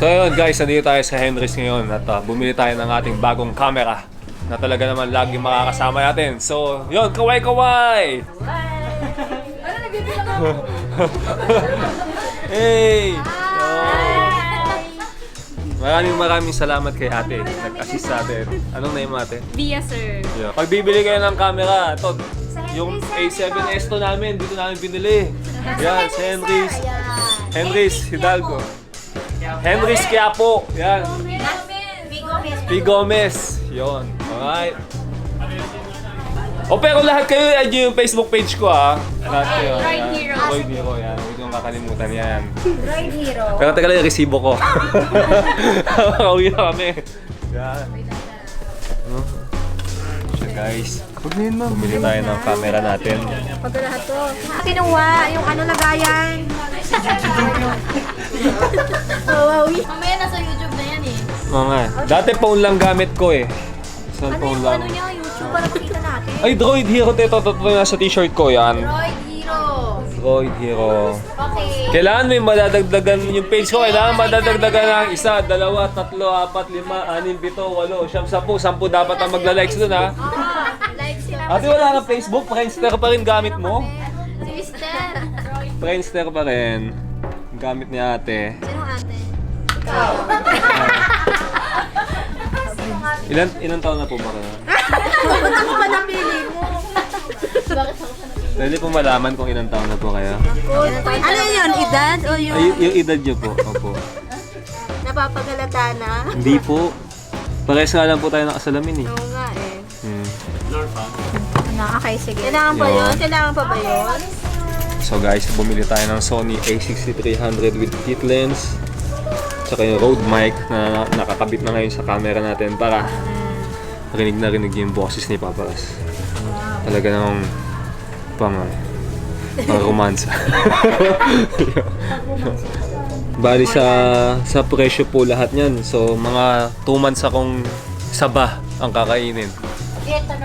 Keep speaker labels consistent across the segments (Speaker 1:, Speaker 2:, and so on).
Speaker 1: So ayun guys, nandito tayo sa Henry's ngayon at bumili tayo ng ating bagong camera na talaga naman lagi makakasama natin. So yun, kaway-kaway!
Speaker 2: Ano nagbibilang ako?
Speaker 1: Hey! Maraming salamat kay ate. Nag-assist sa atin. Anong name mo ate?
Speaker 2: Via sir.
Speaker 1: Yeah. Pag bibili kayo ng camera, ito, yung A7S to namin, dito namin binili. Yan, sa Henry's. Henry's Hidalgo. Henry's Quiapo. Yan. P. Gomez. Yun. Alright. O pero lahat kayo, add yung Facebook page ko ha. Lahat kayo.
Speaker 2: Droid Hero.
Speaker 1: Droid Hero, yan. Huwag niyong kakalimutan yan.
Speaker 2: Droid Hero.
Speaker 1: Pero tagal lang yung resibo ko. Makauwi na kami. Yan. So guys, bumili tayo ng camera natin.
Speaker 2: Pag lahat to. Kinuha yung ano lagayan. Mamaya nasa YouTube na yan eh.
Speaker 1: Mga, dati phone lang gamit ko eh.
Speaker 2: Ano
Speaker 1: Phone
Speaker 2: yung
Speaker 1: lang.
Speaker 2: ano niya? YouTube para makita natin.
Speaker 1: Ay, Droid Hero. Ito nasa t-shirt ko yan.
Speaker 2: Droid Hero.
Speaker 1: Droid Hero.
Speaker 2: Okay.
Speaker 1: Kailangan may madadagdagan yung page ko. Kailangan madadagdagan ng 1, 2, 3, 4, 5, 6, 7, 8, 9, 10, 10 dapat ang magla-likes dun ha.
Speaker 2: Like sila.
Speaker 1: Ate, wala kang Facebook? Friendster pa rin gamit mo?
Speaker 2: Sister.
Speaker 1: Friendster pa rin. Gamit ni ate.
Speaker 2: Sino ate?
Speaker 1: Ilan taon na po ba kayo?
Speaker 2: Ako ba napili mo? Bakit ako pa napili?
Speaker 1: Pwede po malaman kung ilang taon na po kayo.
Speaker 2: Ano yun? Edad o yung
Speaker 1: Ay, yung edad niyo po. Opo.
Speaker 2: napapagalata na?
Speaker 1: Hindi po. Pares nga lang po tayo nakasalamin eh.
Speaker 2: Oo nga eh. Okay, sige. Kailangan pa
Speaker 1: Yun.
Speaker 2: yun? Kailangan pa ba yun?
Speaker 1: So guys, bumili tayo ng Sony a6300 with kit lens. Tsaka yung Rode mic na nakakabit na ngayon sa camera natin para rinig na rinig yung boses ni Paparas. Talaga namang pang romansa. Bali sa presyo po lahat niyan. So mga 2 months akong saba ang kakainin.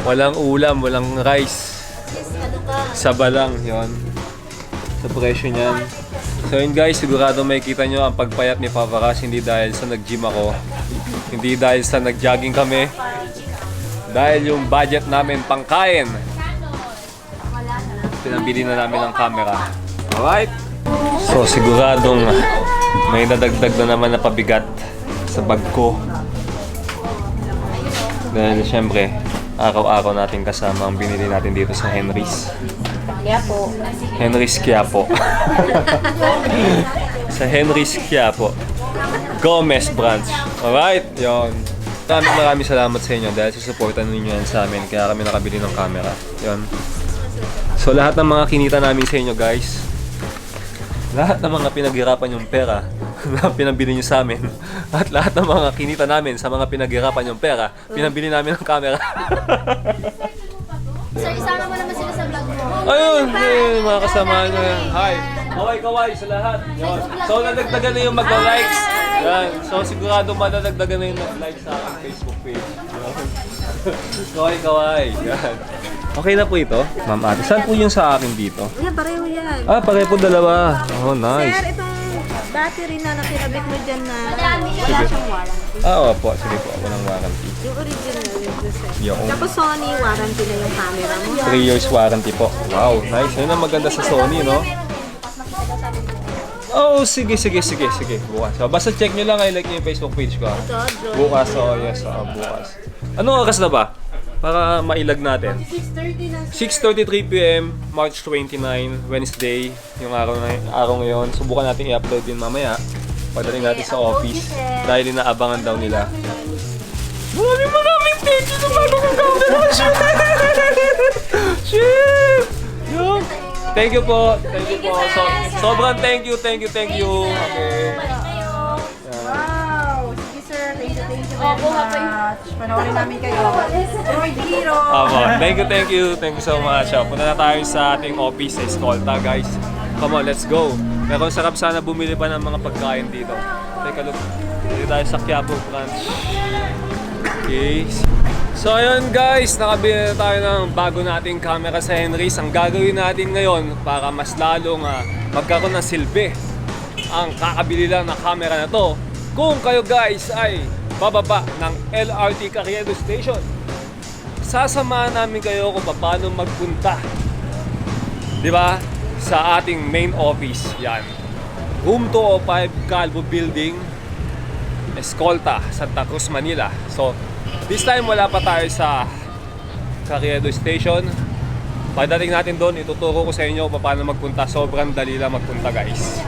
Speaker 1: Walang ulam, walang rice. Saba lang, yon. Sa presyo niyan. So yun guys, sigurado makikita nyo ang pagpayat ni Paparas. Hindi dahil sa nag-gym ako. Hindi dahil sa nag-jogging kami. Dahil yung budget namin pangkain. Pinabili na namin ng camera. Alright? So siguradong may nadagdag na naman na pabigat sa bag ko. Dahil syempre, araw-araw natin kasama ang binili natin dito sa Henry's.
Speaker 2: Quiapo.
Speaker 1: Henry's Quiapo. Sa Henry's Quiapo. Gomez branch. Alright, yun. Maraming salamat sa inyo dahil susuportan ninyo yan sa amin. Kaya kami nakabili ng camera. Yun. So lahat ng mga kinita namin sa inyo guys, lahat ng mga pinaghirapan yung pera na pinabili nyo sa amin, at lahat ng mga kinita namin sa mga pinaghirapan yung pera, pinabili namin ng camera.
Speaker 2: Sir, isama mo naman sila sa vlog mo.
Speaker 1: Ayun, mga kasama nyo. Hi! Kaway-kaway sa lahat. Yun. So, nadagdagan na yung magla-likes. Yan. So, sigurado madadagdagan na yung nag-like sa aking Facebook page. Yan. Kaway-kaway. Yan. Okay na po ito? Ma'am ate, saan po yung sa akin dito?
Speaker 2: Yan, pareho yan.
Speaker 1: Ah, pareho po dalawa. Oh, nice.
Speaker 2: Sir, itong battery na nakirabit mo dyan na wala siyang warranty.
Speaker 1: Ah, opo. Sige po. Walang warranty.
Speaker 2: Yung original yung sir.
Speaker 1: Yung
Speaker 2: Tapos Sony, warranty na yung camera mo.
Speaker 1: 3 years warranty po. Wow, nice. Yun ang maganda sa Sony, no? Oh, sige. Bukas. So, basta check nyo lang, like nyo yung Facebook page ko.
Speaker 2: Ito, Droid.
Speaker 1: Bukas, yes, bukas. Anong oras na ba? Para mailag natin. 6:33 PM, March 29, Wednesday, yung araw ngayon. Subukan natin i-upload din mamaya. Pagdating natin sa office. Dahil inaabangan daw nila. Maraming thank you sa bagong camera. Shit! Yo. Thank you po. So, sobrang thank you. Okay.
Speaker 2: Wow! Sige sir, thank you very much. Panoorin namin kayo. Droid Hero!
Speaker 1: Thank you so much. Punta na tayo sa ating office sa Escolta, guys. Come on, let's go. Pero sarap sana bumili pa ng mga pagkain dito. Take a look. Dito tayo sa Quiapo branch. Okay. So ayun guys, nakabili na tayo ng bago nating camera sa Henry's. Ang gagawin natin ngayon para mas lalong magkaroon ng silbi ang kakabili lang na camera na to, Kung kayo guys ay bababa ng LRT Carriedo Station, sasamahan namin kayo kung paano magpunta, di ba, sa ating main office. Yan, Room 205, Calvo Building, Escolta, Santa Cruz, Manila. So, this time wala pa tayo sa Carriedo Station. Pagdating natin doon, ituturo ko sa inyo kung paano magpunta. Sobrang dali lang magpunta guys.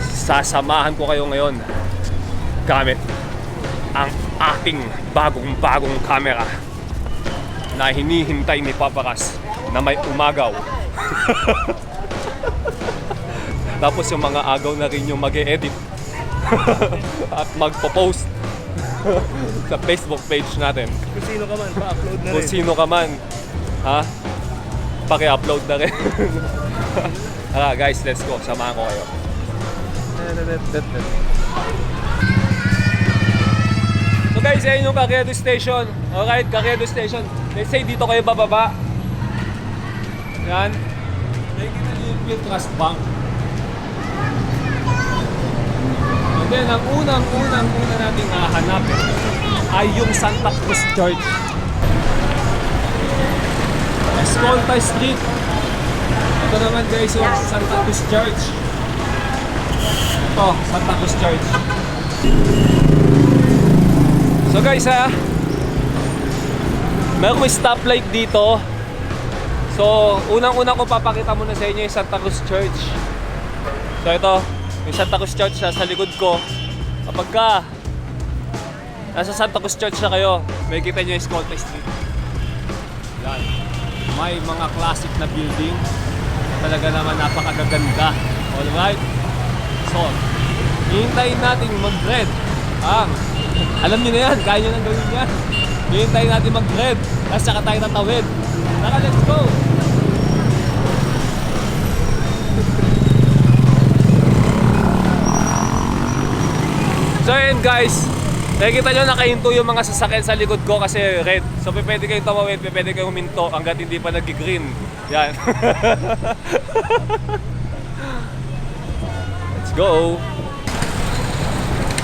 Speaker 1: Sasamahan ko kayo ngayon gamit ang ating bagong camera na hinihintay ni Paparas na may umagaw. Tapos yung mga agaw na rin yung mag-e-edit at magpo-post sa Facebook page natin.
Speaker 3: Kung sino ka man, pa-upload na
Speaker 1: Kung
Speaker 3: rin.
Speaker 1: sino ka man, ha? Paki-upload na rin. Tara guys, let's go. Samahan ko kayo. So guys, ayun yung Carriedo Station. Alright, Carriedo Station. Let's say dito kayo bababa. Yan. Nakikita niyo yung Trust Bank. And then, ang unang natin hahanapin ay yung Santa Cruz Church. Escolta Street. Ito naman guys yung Santa Cruz Church. Ito, Santa Cruz Church. So guys meron may stoplight dito. So, unang-una ko papakita muna sa inyo yung Santa Cruz Church. So ito, yung Santa Cruz Church sa likod ko. Kapag ka nasa Santa Cruz Church na kayo, may kita nyo yung Escolta Street. Yan. May mga classic na building. Talaga naman napakagaganda. Alright? So, hihintayin natin mag-red. Alam nyo na yan, kaya nyo nang gawin yan. Hihintayin natin mag-red. Tapos saka tayo tatawid. Tara, let's go! So yun guys, nakikita nyo nakahinto yung mga sasakyan sa likod ko kasi red. So pwede kayong tumawid, pwede kayong huminto hanggat hindi pa nag-green. Yan. Let's go!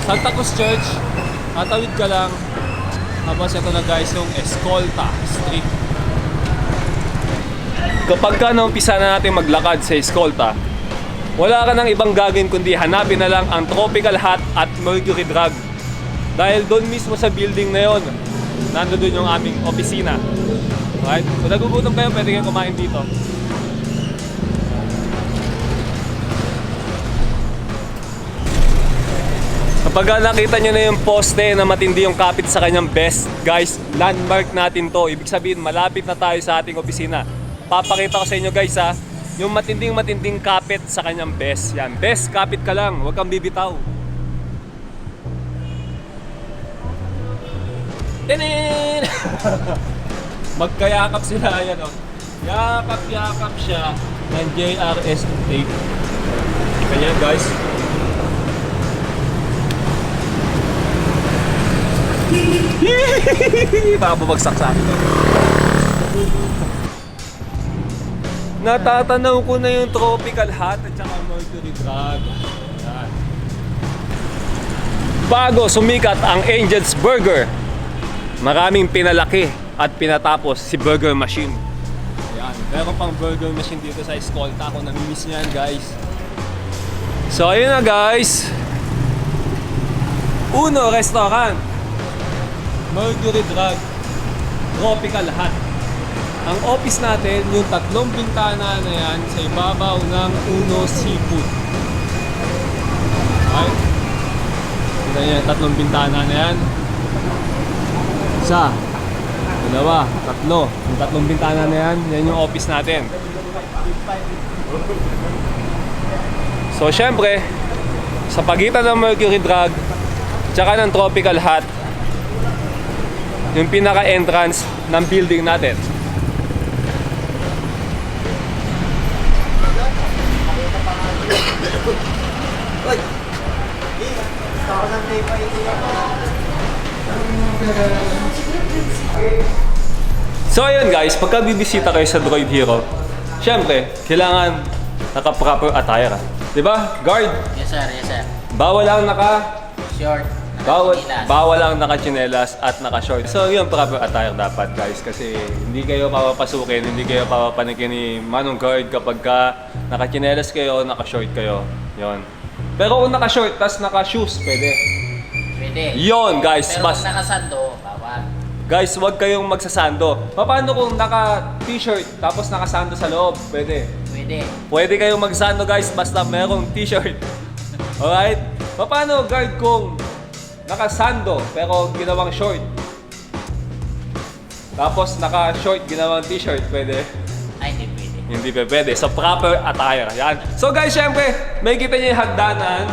Speaker 1: Santa Cruz Church, tatawid ka lang. Tapos ito na guys yung Escolta Street. Kapag ka naumpisa na natin maglakad sa Escolta, wala ka nang ibang gagawin kundi hanapin na lang ang Tropical Hut at Mercury Drug. Dahil doon mismo sa building na yon, nandoon yung aming opisina. Right? Kung nagugutom kayo, pwede kayong kumain dito. Kapag nakita nyo na yung poste na matindi yung kapit sa kanyang best, guys, landmark natin to. Ibig sabihin, malapit na tayo sa ating opisina. Papakita ko sa inyo guys yung matinding kapit sa kanyang best. Yan, best, kapit ka lang, huwag kang bibitaw. Tinin! Magkayakap sila, yan o. Yakap siya ng JRS tape. Ganyan guys. Baka bumagsak sa akin. Natatanaw ko na yung Tropical Hut at saka Mercury Drug. Yan. Bago sumikat ang Angel's Burger, maraming pinalaki at pinatapos si Burger Machine. Ayan. Meron pang Burger Machine dito sa Escolta. Ako namimiss niyan guys. So ayun na guys. Uno Restaurant, Mercury Drug, Tropical Hut. Ang office natin, yung 3 bintana na yan sa ibabaw ng Uno Seafood. Okay? Tignan nyo yung 3 bintana na yan. 1, 2, 3. Yung 3 bintana na yan, yan yung office natin. So syempre, sa pagitan ng Mercury Drug tsaka ng Tropical Hut, yung pinaka-entrance ng building natin. So ayun guys, pagka bibisita kayo sa Droid Hero, syempre, kailangan naka-proper attire. Diba? Guard?
Speaker 4: Yes sir, yes sir.
Speaker 1: Bawal lang naka
Speaker 3: Short.
Speaker 1: Bawal ang naka-chinelas at naka-short. So yun, proper attire dapat guys. Kasi hindi kayo papapasukin, hindi kayo papapanikin ni Manong Guard kapag ka naka-chinelas kayo, naka-short kayo. Yun. Pero kung naka-short, tas naka-shoes, pwede.
Speaker 3: Pwede.
Speaker 1: Yun guys,
Speaker 3: Pero kung nakasando, bawal.
Speaker 1: guys, huwag kayong magsasando. Paano kung naka-t-shirt tapos nakasando sa loob? Pwede.
Speaker 3: Pwede.
Speaker 1: Pwede kayong magsando guys, basta merong t-shirt. Alright? Paano guard kung nakasando pero ginawang short? Tapos naka-short, ginawang t-shirt, pwede?
Speaker 3: Ay, hindi pwede.
Speaker 1: Hindi pa pwede. So, proper attire. Yan. So guys, syempre, may kita niyo yung hagdanan.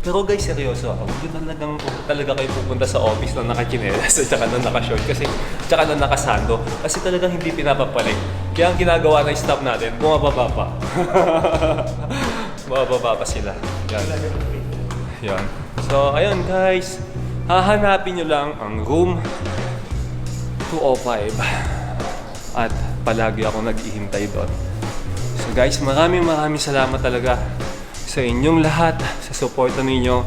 Speaker 1: Pero guys, seryoso ako. Hindi talaga kayo pupunta sa office na naka-chinelas at saka na naka-short tsaka na nakasando. Kasi talagang hindi pinapapalit. Kaya ang ginagawa ng staff natin, bumababa pa. Bumababa pa sila. Yan. Yan. So, ayun guys. Hahanapin nyo lang ang room 205. At palagi ako naghihintay doon. So guys, maraming salamat talaga sa inyong lahat, sa suporta ninyo.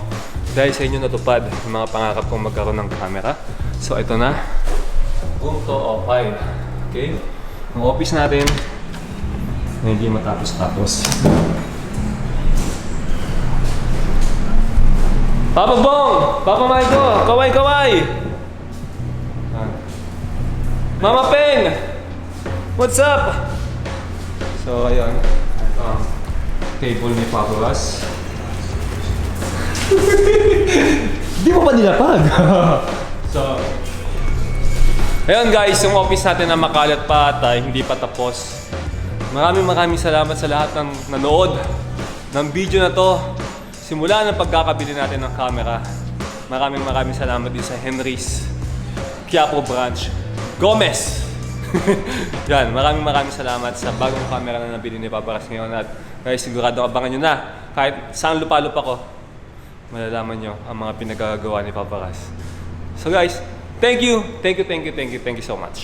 Speaker 1: Dahil sa inyo natupad yung mga pangarap kong magkaroon ng camera. So ito na, room 205. Okay? Ang office natin na hindi matapos-tapos. Papa Bong! Papa Maiko! Kaway! Mama Peng! What's up? So, ayun. Ito ang table ni Papa Ras. Di mo pa nilapag? So, ayun guys, yung office natin na makalat pa at hindi pa tapos. Maraming salamat sa lahat ng nanood ng video na to. Simula ng pagkakabili natin ng camera. Maraming salamat din sa Henry's Quiapo Branch Gomez. Yan, maraming salamat sa bagong camera na nabili ni Papa Ras ngayon. At guys, sigurado abangan nyo na. Kahit saan lupa-lupa ko, malalaman nyo ang mga pinagagawa ni Papa Ras. So guys, thank you so much.